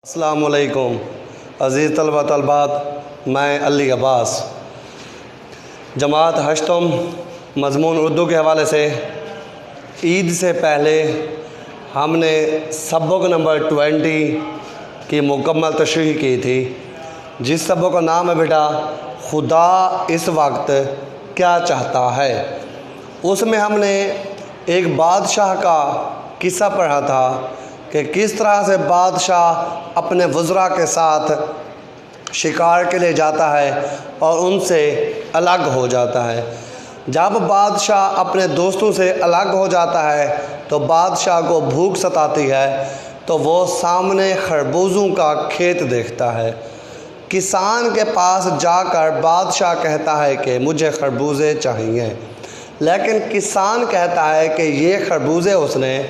السلام علیکم عزیز طلبہ طالبات، میں علی عباس جماعت ہشتم مضمون اردو کے حوالے سے عید سے پہلے ہم نے سبق نمبر 20 کی مکمل تشریح کی تھی، جس سبق کا نام ہے بیٹا خدا اس وقت کیا چاہتا ہے۔ اس میں ہم نے ایک بادشاہ کا قصہ پڑھا تھا کہ کس طرح سے بادشاہ اپنے وزراء کے ساتھ شکار کے لیے جاتا ہے اور ان سے الگ ہو جاتا ہے۔ جب بادشاہ اپنے دوستوں سے الگ ہو جاتا ہے تو بادشاہ کو بھوک ستاتی ہے، تو وہ سامنے خربوزوں کا کھیت دیکھتا ہے۔ کسان کے پاس جا کر بادشاہ کہتا ہے کہ مجھے خربوزے چاہیے، لیکن کسان کہتا ہے کہ یہ خربوزے اس نے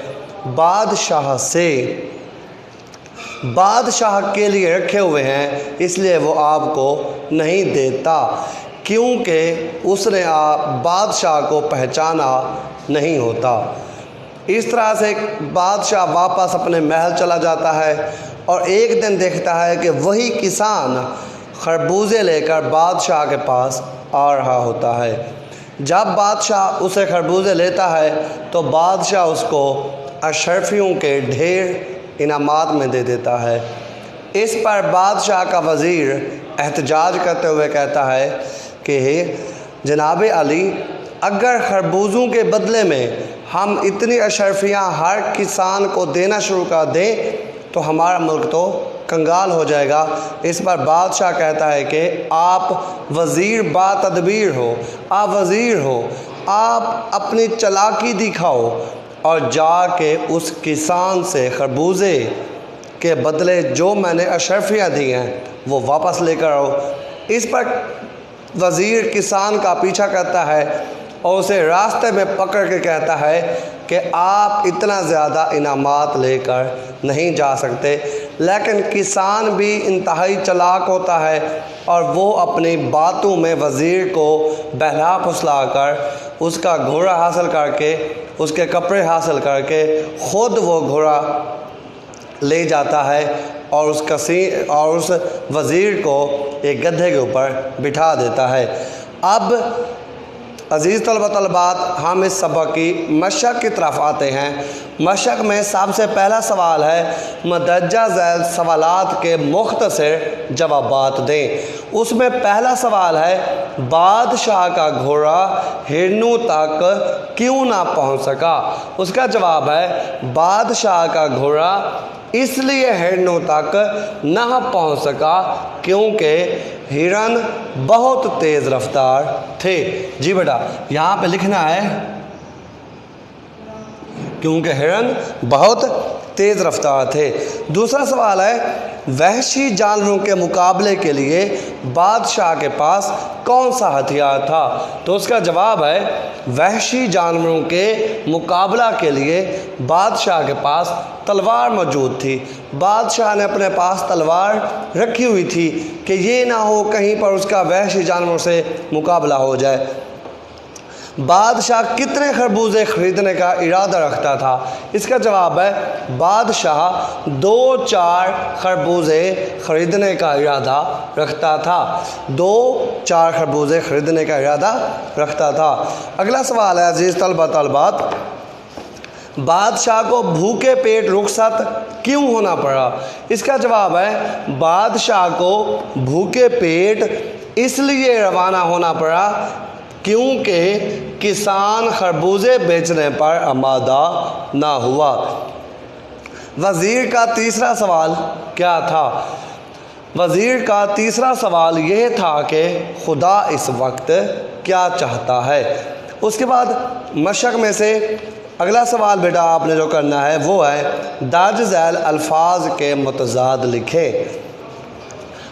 بادشاہ کے لیے رکھے ہوئے ہیں، اس لیے وہ آپ کو نہیں دیتا، کیونکہ اس نے بادشاہ کو پہچانا نہیں ہوتا۔ اس طرح سے بادشاہ واپس اپنے محل چلا جاتا ہے اور ایک دن دیکھتا ہے کہ وہی کسان خربوزے لے کر بادشاہ کے پاس آ رہا ہوتا ہے۔ جب بادشاہ اسے خربوزے لیتا ہے تو بادشاہ اس کو اشرفیوں کے ڈھیر انعامات میں دے دیتا ہے۔ اس پر بادشاہ کا وزیر احتجاج کرتے ہوئے کہتا ہے کہ جناب علی، اگر خربوزوں کے بدلے میں ہم اتنی اشرفیاں ہر کسان کو دینا شروع کر دیں تو ہمارا ملک تو کنگال ہو جائے گا۔ اس پر بادشاہ کہتا ہے کہ آپ وزیر با تدبیر ہو، آپ وزیر ہو، آپ اپنی چالاکی دکھاؤ اور جا کے اس کسان سے خربوزے کے بدلے جو میں نے اشرفیاں دی ہیں وہ واپس لے کر آؤ۔ اس پر وزیر کسان کا پیچھا کرتا ہے اور اسے راستے میں پکڑ کے کہتا ہے کہ آپ اتنا زیادہ انعامات لے کر نہیں جا سکتے، لیکن کسان بھی انتہائی چالاک ہوتا ہے اور وہ اپنی باتوں میں وزیر کو بہلا پھسلا کر اس کا گھوڑا حاصل کر کے، اس کے کپڑے حاصل کر کے خود وہ گھوڑا لے جاتا ہے اور اس وزیر کو ایک گدھے کے اوپر بٹھا دیتا ہے۔ اب عزیز طلبہ طالبات، ہم اس سبق کی مشق کی طرف آتے ہیں۔ مشق میں سب سے پہلا سوال ہے مندرجہ ذیل سوالات کے مختصر جوابات دیں۔ اس میں پہلا سوال ہے بادشاہ کا گھوڑا ہرنوں تک کیوں نہ پہنچ سکا؟ اس کا جواب ہے بادشاہ کا گھوڑا اس لیے ہرنوں تک نہ پہنچ سکا کیونکہ ہرن بہت تیز رفتار تھے۔ جی بیٹا، یہاں پہ لکھنا ہے کیونکہ ہرن بہت تیز رفتار تھے۔ دوسرا سوال ہے وحشی جانوروں کے مقابلے کے لیے بادشاہ کے پاس کون سا ہتھیار تھا؟ تو اس کا جواب ہے وحشی جانوروں کے مقابلہ کے لیے بادشاہ کے پاس تلوار موجود تھی۔ بادشاہ نے اپنے پاس تلوار رکھی ہوئی تھی کہ یہ نہ ہو کہیں پر اس کا وحشی جانوروں سے مقابلہ ہو جائے۔ بادشاہ کتنے خربوزے خریدنے کا ارادہ رکھتا تھا؟ اس کا جواب ہے بادشاہ 2-4 خربوزے خریدنے کا ارادہ رکھتا تھا۔ 2-4 خربوزے خریدنے کا ارادہ رکھتا تھا۔ اگلا سوال ہے عزیز طلبہ طالبات، بادشاہ کو بھوکے پیٹ رخصت کیوں ہونا پڑا؟ اس کا جواب ہے بادشاہ کو بھوکے پیٹ اس لیے روانہ ہونا پڑا کیونکہ کسان خربوزے بیچنے پر آمادہ نہ ہوا۔ وزیر کا تیسرا سوال کیا تھا؟ وزیر کا تیسرا سوال یہ تھا کہ خدا اس وقت کیا چاہتا ہے؟ اس کے بعد مشق میں سے اگلا سوال بیٹا آپ نے جو کرنا ہے وہ ہے درج ذیل الفاظ کے متضاد لکھیں۔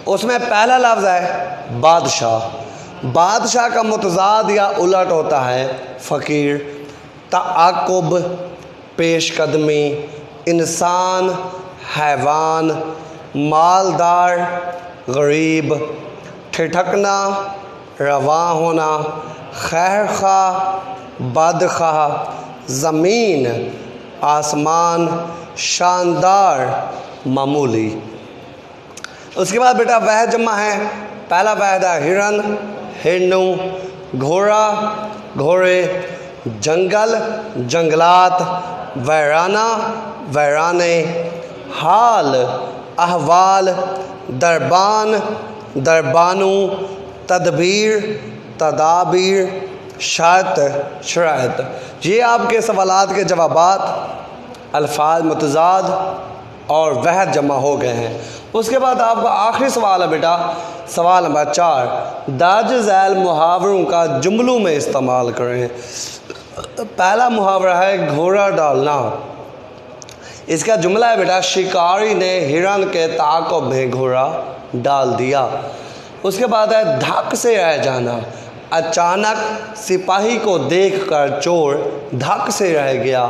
اس میں پہلا لفظ ہے بادشاہ۔ بادشاہ کا متضاد یا الٹ ہوتا ہے فقیر، تعاقب، پیش قدمی، انسان، حیوان، مالدار، غریب، ٹھٹکنا، رواں ہونا، خیر خواہ، بدخواہ، زمین، آسمان، شاندار، معمولی۔ اس کے بعد بیٹا وحد جمع ہے، پہلا وحد ہے ہرن، ہرنوں، گھوڑا، گھوڑے، جنگل، جنگلات، ویرانہ، ویرانے، حال، احوال، دربان، دربانوں، تدبیر، تدابیر، شرط، شرائط۔ یہ آپ کے سوالات کے جوابات، الفاظ متضاد اور وحد جمع ہو گئے ہیں۔ اس کے بعد آپ کا آخری سوال ہے بیٹا، سوال نمبر 4، درج ذیل محاوروں کا جملوں میں استعمال کریں۔ پہلا محاورہ ہے گھوڑا ڈالنا۔ اس کا جملہ ہے بیٹا، شکاری نے ہرن کے تعاقب میں گھوڑا ڈال دیا۔ اس کے بعد ہے دھک سے رہ جانا۔ اچانک سپاہی کو دیکھ کر چور دھک سے رہ گیا،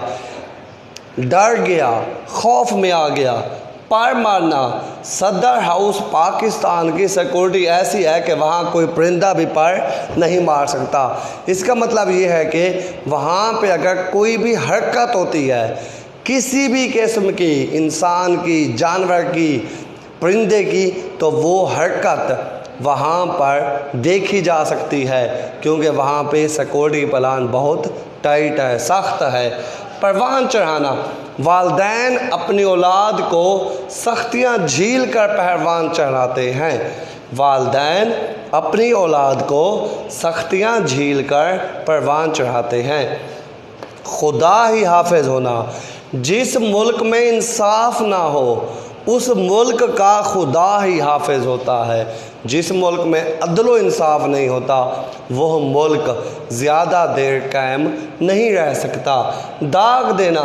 ڈر گیا، خوف میں آ گیا۔ پر مارنا، صدر ہاؤس پاکستان کی سیکورٹی ایسی ہے کہ وہاں کوئی پرندہ بھی پر نہیں مار سکتا۔ اس کا مطلب یہ ہے کہ وہاں پہ اگر کوئی بھی حرکت ہوتی ہے کسی بھی قسم کی، انسان کی، جانور کی، پرندے کی، تو وہ حرکت وہاں پر دیکھی جا سکتی ہے، کیونکہ وہاں پہ سیکورٹی پلان بہت ٹائٹ ہے، سخت ہے۔ پروان چڑھانا، والدین اپنی اولاد کو سختیاں جھیل کر پروان چڑھاتے ہیں۔ والدین اپنی اولاد کو سختیاں جھیل کر پروان چڑھاتے ہیں۔ خدا ہی حافظ ہونا، جس ملک میں انصاف نہ ہو اس ملک کا خدا ہی حافظ ہوتا ہے۔ جس ملک میں عدل و انصاف نہیں ہوتا وہ ملک زیادہ دیر قائم نہیں رہ سکتا۔ داغ دینا،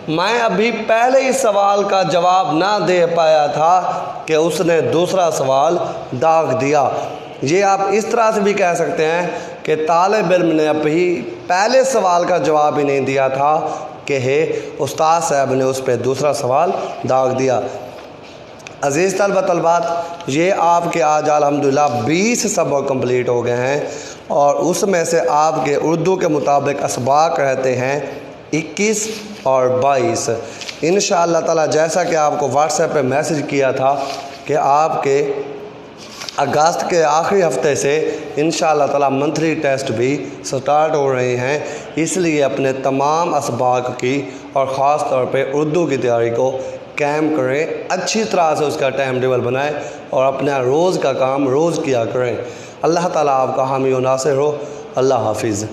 میں ابھی پہلے ہی سوال کا جواب نہ دے پایا تھا کہ اس نے دوسرا سوال داغ دیا۔ یہ آپ اس طرح سے بھی کہہ سکتے ہیں کہ طالب علم نے ابھی پہلے سوال کا جواب ہی نہیں دیا تھا کہ استاد صاحب نے اس پہ دوسرا سوال داغ دیا۔ عزیز طلبہ طلبات، یہ آپ کے آج الحمدللہ 20 سبق کمپلیٹ ہو گئے ہیں، اور اس میں سے آپ کے اردو کے مطابق اسباق رہتے ہیں 21 اور 22۔ انشاءاللہ تعالی جیسا کہ آپ کو واٹس ایپ پہ میسج کیا تھا کہ آپ کے اگست کے آخری ہفتے سے انشاءاللہ تعالی منتھلی ٹیسٹ بھی سٹارٹ ہو رہے ہیں، اس لیے اپنے تمام اسباق کی اور خاص طور پہ اردو کی تیاری کو قائم کریں، اچھی طرح سے اس کا ٹائم ٹیبل بنائیں اور اپنا روز کا کام روز کیا کریں۔ اللہ تعالیٰ آپ کا حامی و ناصر ہو۔ اللہ حافظ۔